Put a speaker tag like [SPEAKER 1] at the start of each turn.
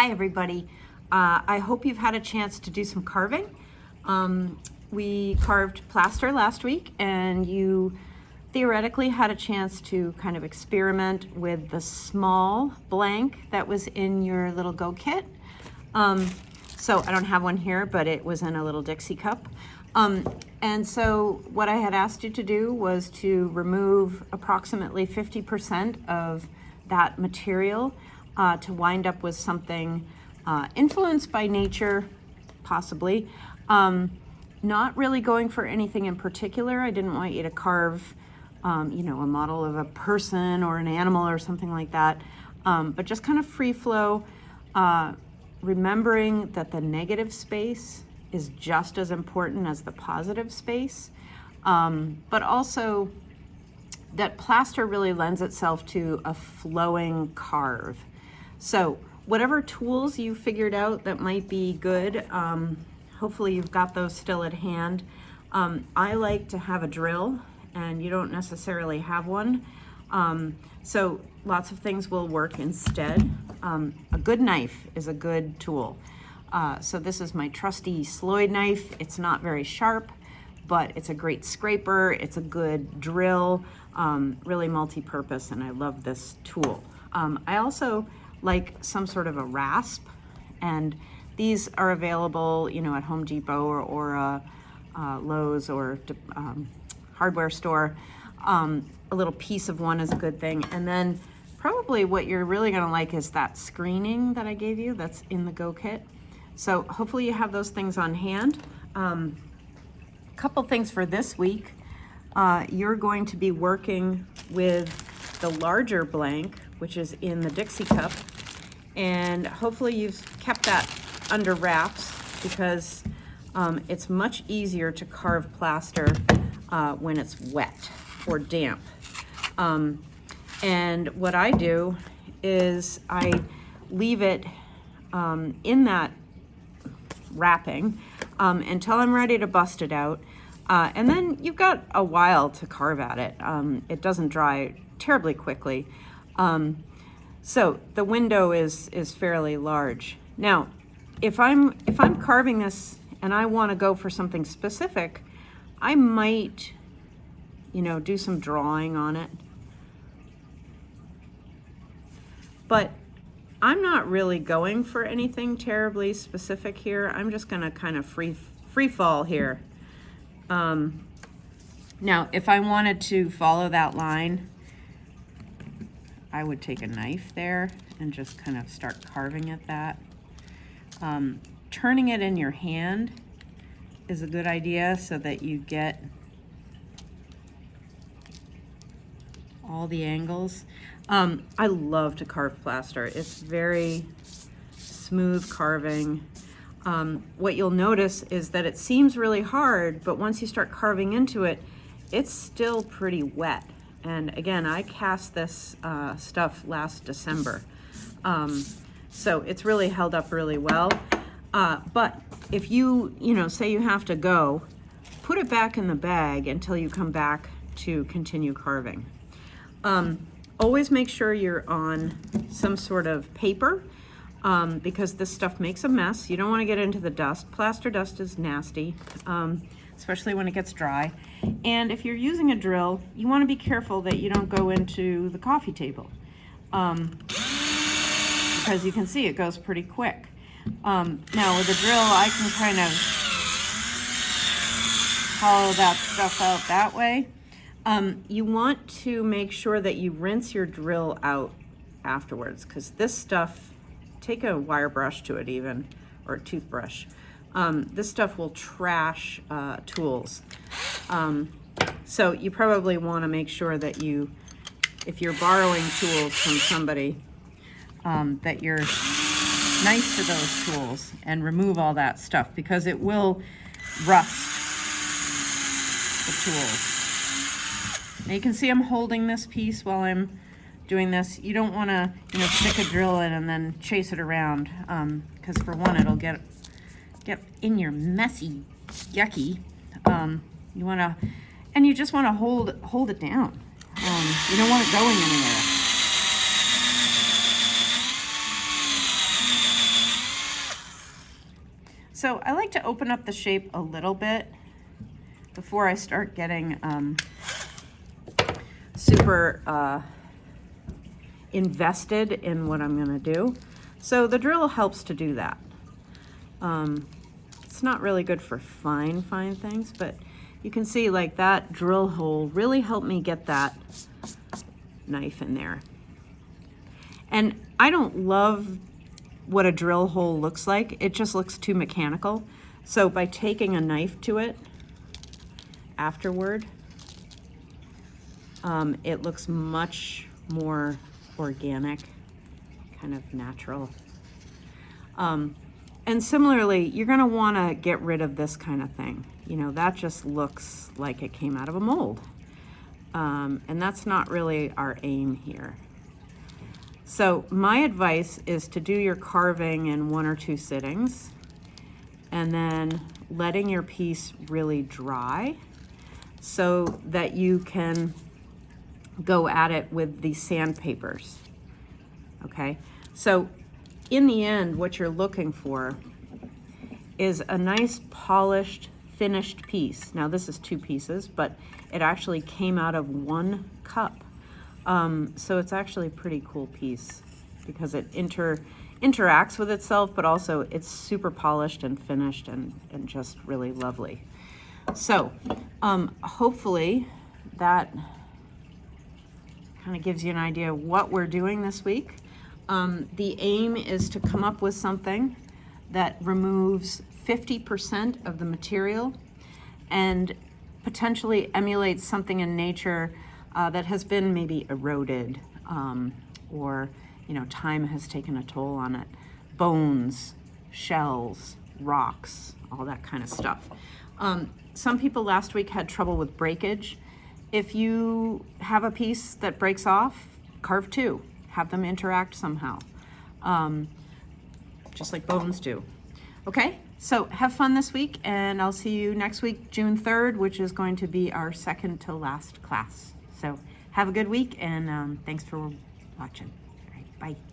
[SPEAKER 1] Hi everybody. I hope you've had a chance to do some carving. We carved plaster last week and you theoretically had a chance to kind of experiment with the small blank that was in your little Go kit. So I don't have one here, but it was in a little Dixie cup. And so what I had asked you to do was to remove approximately 50% of that material to wind up with something influenced by nature, possibly. Not really going for anything in particular. I didn't want you to carve, a model of a person or an animal or something like that, but just kind of free flow, remembering that the negative space is just as important as the positive space, but also that plaster really lends itself to a flowing carve. So whatever tools you figured out that might be good, hopefully you've got those still at hand. I like to have a drill, and you don't necessarily have one. So lots of things will work instead. A good knife is a good tool. So this is my trusty Sloyd knife. It's not very sharp, but it's a great scraper. It's a good drill, really multi-purpose, and I love this tool. I also like some sort of a rasp, and these are available, at Home Depot or Lowe's or hardware store. A little piece of one is a good thing. And then probably what you're really gonna like is that screening that I gave you that's in the Go kit. So hopefully you have those things on hand. Couple things for this week. You're going to be working with the larger blank, which is in the Dixie cup. And hopefully you've kept that under wraps because it's much easier to carve plaster when it's wet or damp. And what I do is I leave it in that wrapping until I'm ready to bust it out. And then you've got a while to carve at it. It doesn't dry terribly quickly. So the window is fairly large. Now, if I'm carving this and I want to go for something specific, I might, do some drawing on it. But I'm not really going for anything terribly specific here. I'm just gonna kind of free fall here. Now, if I wanted to follow that line, I would take a knife there and just kind of start carving at that. Turning it in your hand is a good idea so that you get all the angles. I love to carve plaster. It's very smooth carving. What you'll notice is that it seems really hard, but once you start carving into it, it's still pretty wet. And again, I cast this stuff last December. So it's really held up really well. But if you, say you have to go, put it back in the bag until you come back to continue carving. Always make sure you're on some sort of paper because this stuff makes a mess. You don't want to get into the dust. Plaster dust is nasty, especially when it gets dry. And if you're using a drill, you want to be careful that you don't go into the coffee table because you can see it goes pretty quick. Now with a drill, I can kind of hollow that stuff out that way. You want to make sure that you rinse your drill out afterwards because this stuff, take a wire brush to it even, or a toothbrush. This stuff will trash tools. So you probably want to make sure that if you're borrowing tools from somebody, that you're nice to those tools and remove all that stuff because it will rust the tools. Now you can see I'm holding this piece while I'm doing this. You don't want to, stick a drill in and then chase it around because for one, it'll get in your messy, yucky. You want to, and you just want to hold it down. You don't want it going anywhere. So I like to open up the shape a little bit before I start getting super invested in what I'm going to do. So the drill helps to do that. It's not really good for fine things, but you can see like that drill hole really helped me get that knife in there. And I don't love what a drill hole looks like. It just looks too mechanical. So by taking a knife to it afterward, it looks much more organic, kind of natural. And similarly, you're gonna wanna get rid of this kind of thing. You know, that just looks like it came out of a mold. And that's not really our aim here. So my advice is to do your carving in 1 or 2 sittings and then letting your piece really dry so that you can go at it with the sandpapers. Okay, so in the end, what you're looking for is a nice polished, finished piece. Now this is 2 pieces, but it actually came out of 1 cup. So it's actually a pretty cool piece because it interacts with itself, but also it's super polished and finished and just really lovely. So hopefully that kind of gives you an idea of what we're doing this week. The aim is to come up with something that removes 50% of the material and potentially emulates something in nature that has been maybe eroded or, you know, time has taken a toll on it. Bones, shells, rocks, all that kind of stuff. Some people last week had trouble with breakage. If you have a piece that breaks off, carve 2. Have them interact somehow, just like bones do. Okay, so have fun this week, and I'll see you next week, June 3rd, which is going to be our second to last class. So have a good week, and thanks for watching. All right, bye.